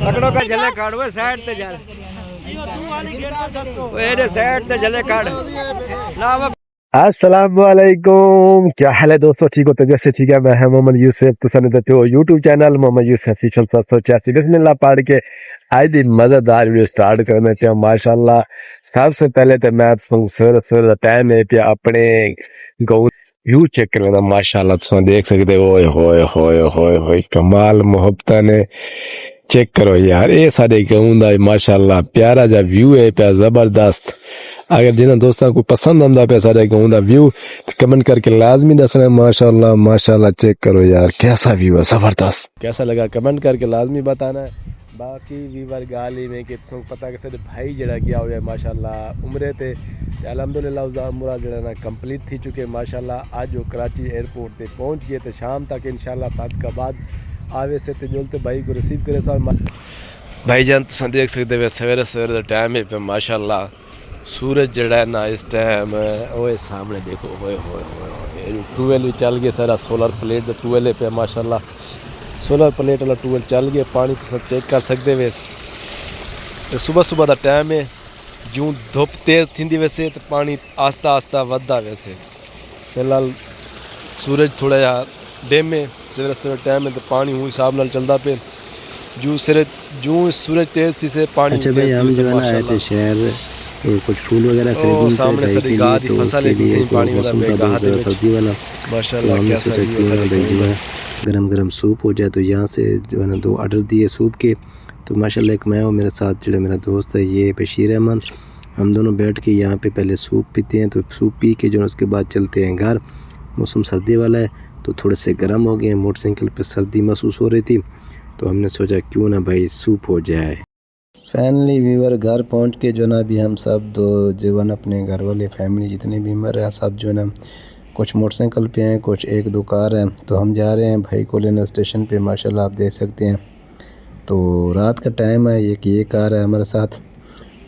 पकड़ो का जले काट वो साइड ते जा एरे साइड ते जले काट ना वो। अस्सलाम वालेकुम, क्या हाल है दोस्तों? ठीक हो? तबीयत से ठीक है? मैं है मोहम्मद यूसुफ। तो सन देते हो YouTube channel Mohammad Yusuf official 786 बिस्मिल्लाह पढ़ के आज दिन मजेदार वीडियो स्टार्ट करने थे माशाल्लाह। सबसे पहले तो मैं सर टाइम है पे अपने गाँव व्यू चेक करना माशाल्लाह। तुम देख सकते हो, होए होए होए होए कमाल मोहब्बत ने चेक करो यार, ये सारे गाँव दा माशाल्लाह प्यारा जा व्यू है पे जबरदस्त। अगर जिन्हें दोस्तों को पसंद आंदा पे सारे गाँव दा व्यू कमेंट करके लाजमी दसना। माशाल्लाह माशाल्लाह चेक करो यार कैसा व्यू है, जबरदस्त। कैसा लगा कमेंट करके लाजमी बताना है। बाकी व्यूवर गाली में कि तुम पता कि सारे भाई जड़ा गया हुआ है माशाल्लाह उम्रे थे अल्हम्दुलिल्लाह उस उम्रा जड़ा ना कंप्लीट थी चुके माशाल्लाह। आज वो कराची एयरपोर्ट पे पहुंच गए थे, शाम तक इंशाल्लाह 7 का बाद आवे से ते जुलते भाई को रिसीव करे साल भाईजान। तुम देख सकते हो सवेरे सवेरे टाइम है पे माशाल्लाह सूरज जड़ा है ना इस टाइम वो सामने देखो होए होए होए ट्यूबवेल भी चल गए सारा सोलर प्लेट ट्यूबवेल पे माशाल्लाह सोलर प्लेट वाला ट्यूबवेल चल गया। पानी तो सब चेक कर सकते वे सुबह सुबह का टाइम है जूं धुप तेज थी वैसे तो पानी आस्ता आस्ता वधदा वैसे फिलहाल सूरज थोड़ा जा डिम है सवेरे सवेरे टाइम है तो पानी उस हिसाब नाल चलता पे जूं सूरज तेज थी से पानी। अच्छा भाई हम जो है ना आए थे शहर तो कुछ फूल वगैरह खरीदने सामने थे सारी गाह दी तो फसल उसके लिए तो पानी मौसम का बहुत ज़्यादा सर्दी वाला माशाल्लाह तो हमने सोचा क्यों ना भाई जो है गरम गरम सूप हो जाए। तो यहाँ से जो है ना 2 ऑर्डर दिए सूप के। तो माशाल्लाह एक मैं हूँ, मेरे साथ जो मेरा दोस्त है ये बशीर अहमद, हम दोनों बैठ के यहाँ पे पहले सूप पीते हैं। तो सूप पी के जो है उसके बाद चलते हैं घर। मौसम सर्दी वाला है तो थोड़े से गर्म हो गए, मोटरसाइकिल पर सर्दी महसूस हो रही थी तो हमने सोचा क्यों ना भाई सूप हो जाए। फाइनली वीवर घर पहुंच के जो ना अभी हम सब जो है ना अपने घर वाले फैमिली जितने भी मेंबर हैं सब जो है ना कुछ मोटरसाइकिल पे हैं, कुछ 1-2 कार हैं। तो हम जा रहे हैं भाई को लेने स्टेशन पे माशाल्लाह आप देख सकते हैं। तो रात का टाइम है, एक ये कार है हमारे साथ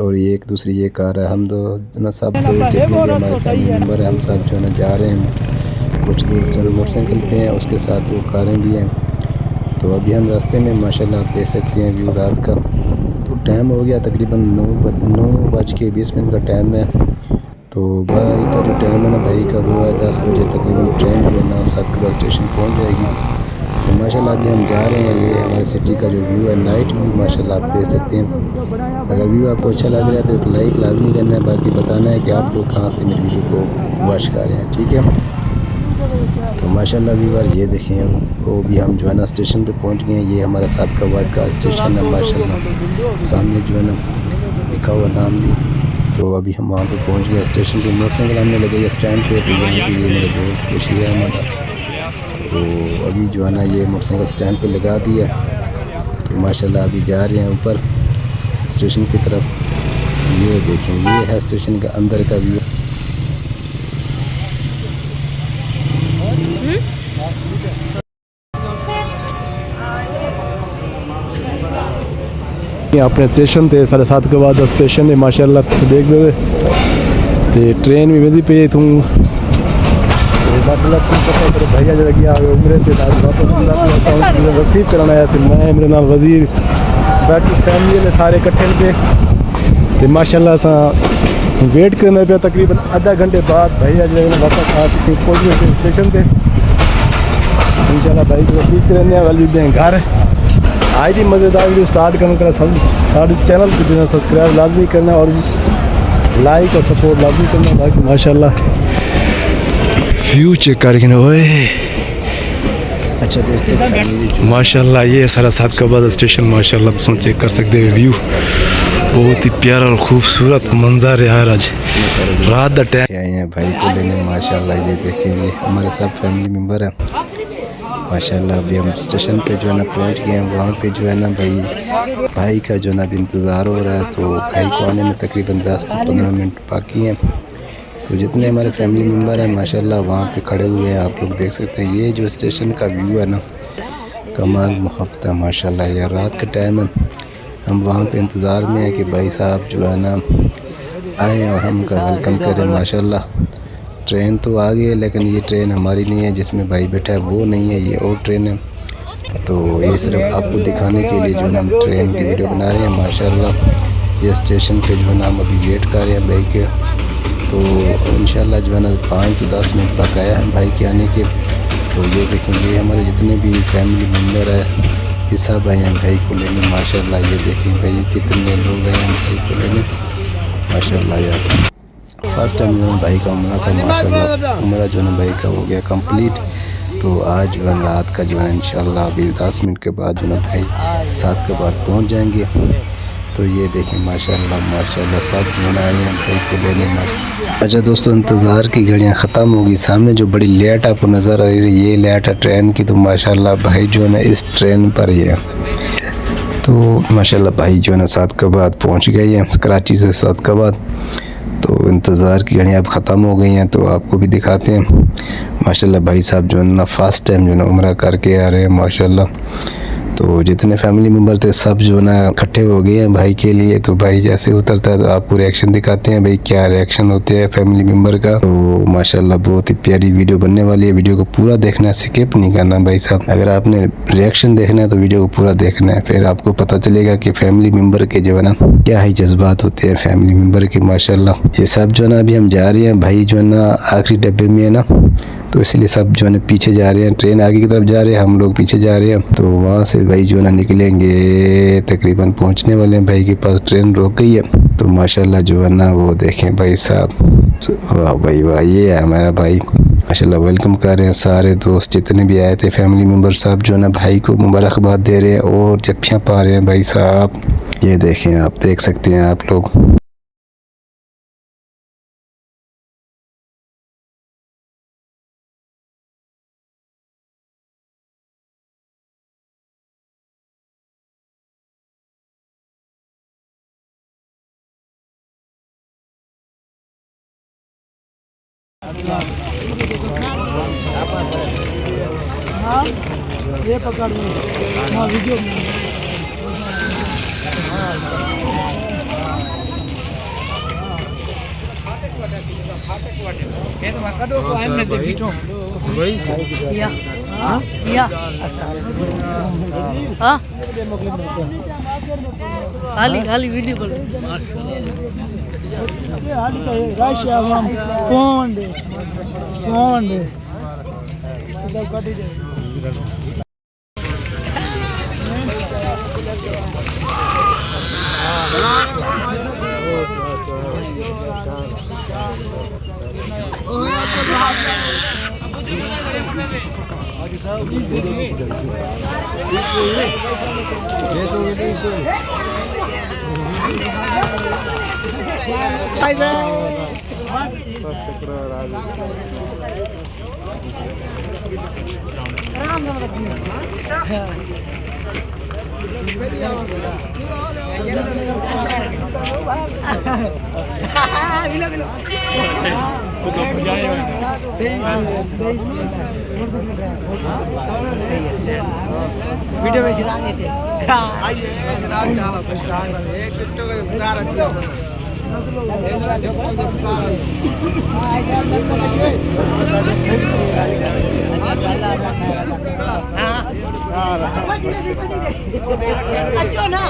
और ये एक दूसरी ये कार है। हम दो ना सब दोस्त जितने भी हमारे फैमिली मेम्बर हैं हम सब जो है ना जा रहे हैं। कुछ दोस्त जो है मोटरसाइकिल पे हैं, उसके साथ 2 कारें भी हैं। तो अभी हम रास्ते में माशाल्लाह आप देख सकते हैं व्यू रात का। तो टाइम हो गया तकरीबन 9:20 का टाइम है। तो भाई का जो टाइम है ना भाई का वो है 10 बजे तकरीबन ट्रेन जो है ना 7 के बाद स्टेशन पहुंच जाएगी। तो माशाल्लाह अभी हम जा रहे हैं। ये हमारे सिटी का जो व्यू है नाइट व्यू माशाल्लाह आप देख सकते हैं। अगर व्यू आपको अच्छा लग रहा है तो एक लाइक लाजमी करना है, बाकी बताना है कि आप लोग कहाँ से मेरे वीडियो को वॉच कर रहे हैं, ठीक है। तो माशाल्लाह व्यूअर ये देखें वो भी हम जो है ना स्टेशन पे पहुंच गए हैं। ये हमारा 7 का बाद का स्टेशन है माशाल्लाह, सामने जो है ना लिखा हुआ नाम भी। तो अभी हम वहाँ पे पहुंच गए स्टेशन पे। मोटरसाइकिल हमने लगाई स्टैंड पे। तो यहाँ पे ये मेरे दोस्त बशीर अहमद, तो अभी जो है ना ये मोटरसाइकिल स्टैंड पे लगा दिया। तो माशाल्लाह अभी जा रहे हैं ऊपर स्टेशन की तरफ। ये देखें ये है स्टेशन का अंदर का व्यू। अपने स्टेशन थे 7:30 के बाद स्टेशन है माशाल्लाह देख दे ते ट्रेन भी वेंदी पे तू माशाल्लाह तुम पता करो भैया जरा गया उम्रे से वापस रिसीव करना आया से मैं मेरे नाल वजीर बाकी फैमिली ने सारे इकट्ठे पे ते माशाल्लाह सा वेट करने पे तकरीबन आधा घंटे बाद भैया जो है वापस आके पहुंच गए स्टेशन पे। इंशाल्लाह भाई को रिसीव करने वाली हैं घर। आज ही मज़ेदार वीडियो स्टार्ट करने का सब सारे चैनल को जो है सब्सक्राइब लाजमी करना और लाइक और सपोर्ट लाजमी करना। बाकी माशाल्लाह व्यू चेक करके ओए अच्छा दोस्तों माशाल्लाह ये सारा 7 का बाद स्टेशन माशाल्लाह तुम चेक कर सकते हो। व्यू बहुत ही प्यारा और खूबसूरत मंजर है यार। आज रात का टाइम आए हैं भाई को लेने माशाल्लाह। ये देखेंगे हमारे सब फैमिली मेम्बर हैं माशाल्लाह। अभी हम स्टेशन पे जो है ना पहुंच गए हैं। वहाँ पे जो है ना भाई का जो है ना अभी इंतज़ार हो रहा है। तो भाई को आने में तकरीबन 10 से 15 मिनट बाकी हैं। तो जितने हमारे फैमिली मेम्बर हैं माशाल्लाह वहाँ पे खड़े हुए हैं, आप लोग देख सकते हैं। ये जो स्टेशन का व्यू है ना कमाल मोहब्बत है माशाल्लाह। यार रात का टाइम है, हम वहाँ पे इंतज़ार में है कि भाई साहब जो है ना आए और हम उनका वेलकम करें माशाल्लाह। ट्रेन तो आ गई है लेकिन ये ट्रेन हमारी नहीं है, जिसमें भाई बैठा है वो नहीं है, ये और ट्रेन है। तो ये सिर्फ आपको दिखाने के लिए जो है ना हम ट्रेन की वीडियो बना रहे हैं। माशाल्लाह ये स्टेशन पे जो है ना हम अभी वेट कर रहे हैं भाई के। तो इंशाल्लाह जो है ना 5 to 10 मिनट बकाया है भाई के आने के। तो ये देखेंगे हमारे जितने भी फैमिली मेम्बर है ये सब आए हैं भाई को लेने। माशाल्लाह ये देखें भाई कितने लोग आए हैं भाई को लेने। माशाल्लाह यार फर्स्ट टाइम जो है भाई का उम्र था। माशाल्लाह उम्र जो है भाई का हो गया कंप्लीट। तो आज जो है रात का जो है इंशाल्लाह अभी 10 मिनट के बाद जो है भाई 7 के बाद पहुंच जाएंगे। तो ये देखें माशाल्लाह सब जो है आए हैं भाई को लेने। अच्छा दोस्तों इंतज़ार की घड़ियाँ ख़त्म होगी। सामने जो बड़ी लेट आपको नज़र आ रही है ये लेट है ट्रेन की। तो माशाल्लाह भाई जो है इस ट्रेन पर ही है। तो माशाल्लाह भाई जो है 7 के बाद पहुंच गए हैं कराची से 7 के बाद। तो इंतज़ार की घड़ियाँ अब ख़त्म हो गई हैं तो आपको भी दिखाते हैं। माशाल्लाह भाई साहब जो है ना फर्स्ट टाइम जो है उम्रा करके आ रहे हैं माशाल्लाह। तो जितने फैमिली मेम्बर थे सब जो है ना इकट्ठे हो गए हैं भाई के लिए। तो भाई जैसे उतरता है तो आपको रिएक्शन दिखाते हैं भाई क्या रिएक्शन होते हैं फैमिली मेम्बर का। तो माशाल्लाह बहुत ही प्यारी वीडियो बनने वाली है। वीडियो को पूरा देखना है, स्किप नहीं करना भाई साहब। अगर आपने रिएक्शन देखना है तो वीडियो को पूरा देखना है, फिर आपको पता चलेगा कि फैमिली मेम्बर के जो है ना क्या ही जज्बात होते हैं फैमिली मेम्बर के। माशाल्लाह ये सब जो है ना अभी हम जा रहे हैं भाई जो है ना आखिरी डब्बे में है ना। तो इसलिए सब जो है ना पीछे जा रहे हैं, ट्रेन आगे की तरफ जा रहे हैं, हम लोग पीछे जा रहे हैं। तो वहाँ से भाई जो है ना निकलेंगे, तकरीबन पहुँचने वाले हैं भाई के पास। ट्रेन रुक गई है। तो माशाल्लाह जो है ना वो देखें भाई साहब, वाह भाई वाह, ये है हमारा भाई। माशाल्लाह वेलकम कर रहे हैं सारे दोस्त जितने भी आए थे फैमिली मेम्बर साहब जो है ना भाई को मुबारकबाद दे रहे हैं और जफ्फियाँ पा रहे हैं भाई साहब। ये देखें, आप देख सकते हैं आप लोग। हाँ ये पकड़ लो। हाँ वीडियो खाली खाली वीडियो बोल कौन वीडियो में चलाएंगे थे। आइए जनाब अच्छा ना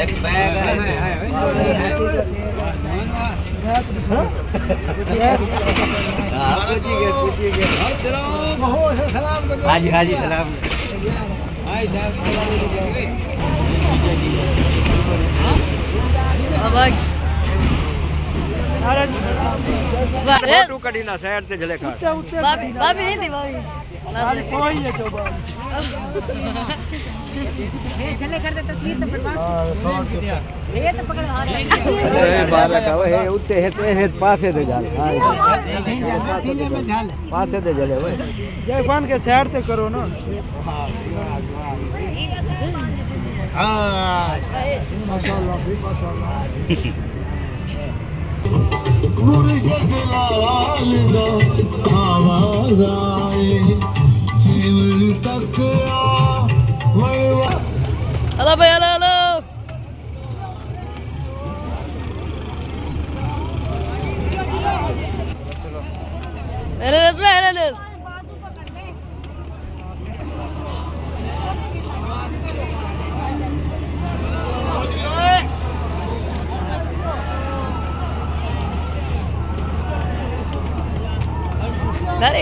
एक बैग हाजी हाजी सलाम फोटो कढ़ी ना साइड ते जले खा भाभी भाभी चले कर दे तस्वीर तो बनवा ये तो पकड़ आ रहा है बारह का वो है उत्ते है पासे दे जाल सीने में झाल पासे दे जले वो जयपान के शहर ते करो ना हेलो भाई हेलो हेलो हेलो भाई हेलो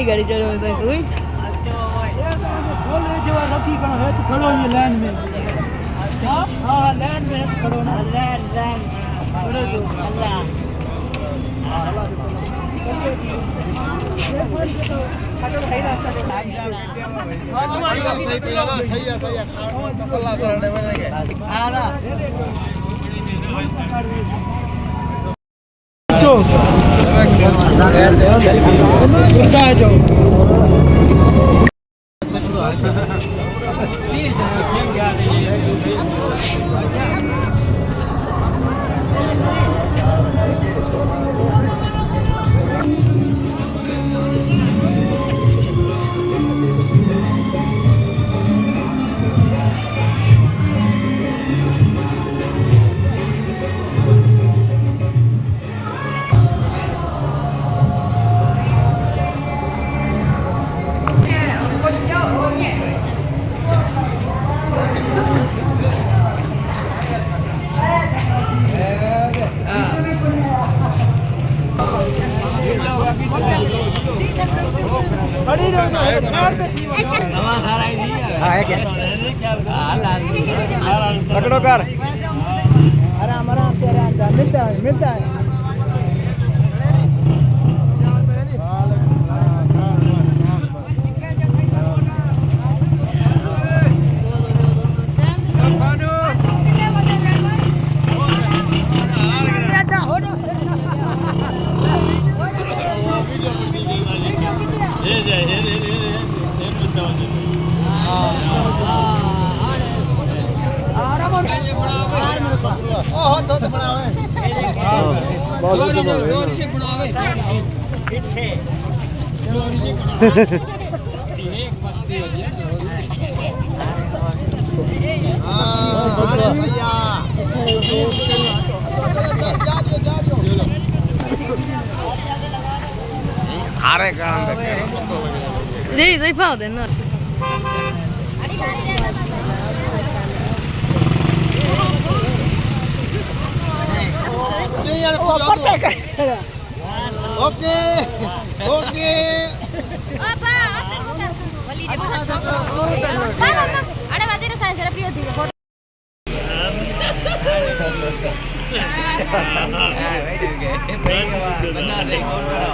गाड़ी चलो तू रखी कहाँ है तो खड़ो ये लाइन में हाँ लाइन में खड़ो ना लैंड खड़ो जो अल्लाह पकड़ो कर आराम आराम से आराम से मिलता है Dei pau de no. Okay okay Apa? Wali di mana? Ada batir saya serapi itu. बना दे कौन बना